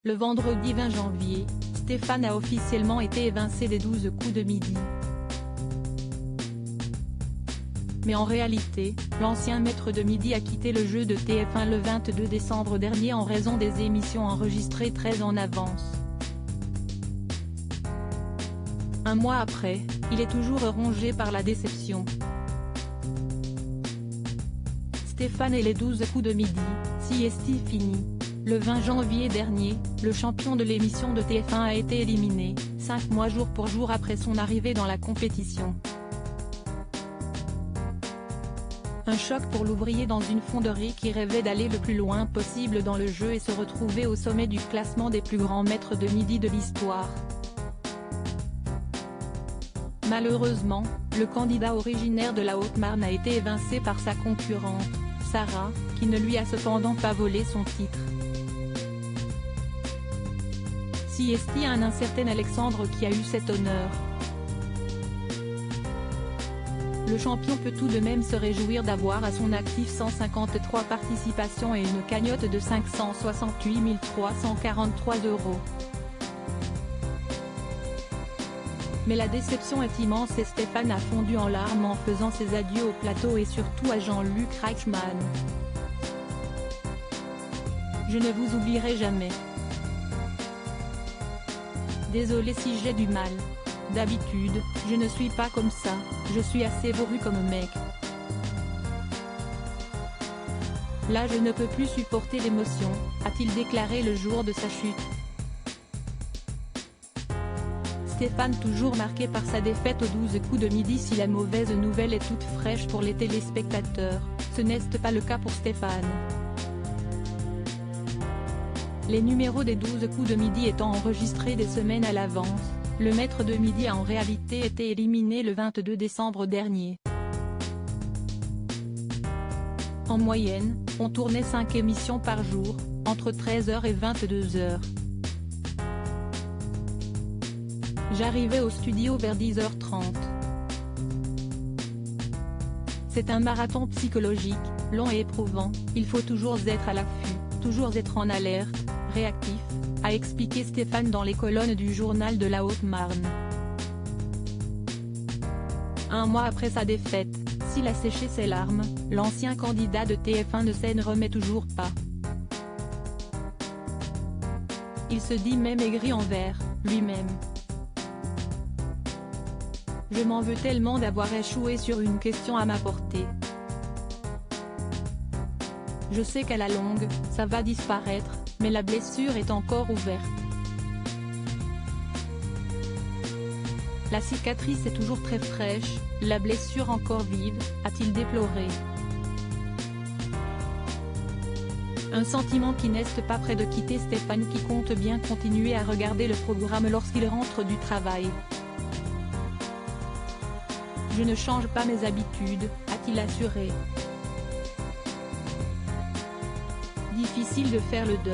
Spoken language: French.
Le vendredi 20 janvier, Stéphane a officiellement été évincé des 12 coups de midi. Mais en réalité, l'ancien maître de midi a quitté le jeu de TF1 le 22 décembre dernier en raison des émissions enregistrées très en avance. Un mois après, il est toujours rongé par la déception. Stéphane et les 12 coups de midi, siesti fini. Le 20 janvier dernier, le champion de l'émission de TF1 a été éliminé, 5 mois jour pour jour après son arrivée dans la compétition. Un choc pour l'ouvrier dans une fonderie qui rêvait d'aller le plus loin possible dans le jeu et se retrouver au sommet du classement des plus grands maîtres de midi de l'histoire. Malheureusement, le candidat originaire de la Haute-Marne a été évincé par sa concurrente, Sarah, qui ne lui a cependant pas volé son titre. Siesti un incertain Alexandre qui a eu cet honneur. Le champion peut tout de même se réjouir d'avoir à son actif 153 participations et une cagnotte de 568 343 €. Mais la déception est immense et Stéphane a fondu en larmes en faisant ses adieux au plateau et surtout à Jean-Luc Reichmann. Je ne vous oublierai jamais. Désolé si j'ai du mal. D'habitude, je ne suis pas comme ça, je suis assez bourru comme mec. Là je ne peux plus supporter l'émotion, a-t-il déclaré le jour de sa chute. Stéphane toujours marqué par sa défaite aux 12 coups de midi. Si la mauvaise nouvelle est toute fraîche pour les téléspectateurs, ce n'est pas le cas pour Stéphane. Les numéros des 12 coups de midi étant enregistrés des semaines à l'avance, le maître de midi a en réalité été éliminé le 22 décembre dernier. En moyenne, on tournait 5 émissions par jour, entre 13h et 22h. J'arrivais au studio vers 10h30. C'est un marathon psychologique, long et éprouvant, il faut toujours être à l'affût, toujours être en alerte, réactif, a expliqué Stéphane dans les colonnes du journal de la Haute-Marne. Un mois après sa défaite, s'il a séché ses larmes, l'ancien candidat de TF1 ne s'en remet toujours pas. Il se dit même aigri envers lui-même. Je m'en veux tellement d'avoir échoué sur une question à ma portée. Je sais qu'à la longue, ça va disparaître, mais la blessure est encore ouverte. La cicatrice est toujours très fraîche, la blessure encore vive, a-t-il déploré. Un sentiment qui n'est pas près de quitter Stéphane qui compte bien continuer à regarder le programme lorsqu'il rentre du travail. Je ne change pas mes habitudes, a-t-il assuré. Difficile de faire le deuil.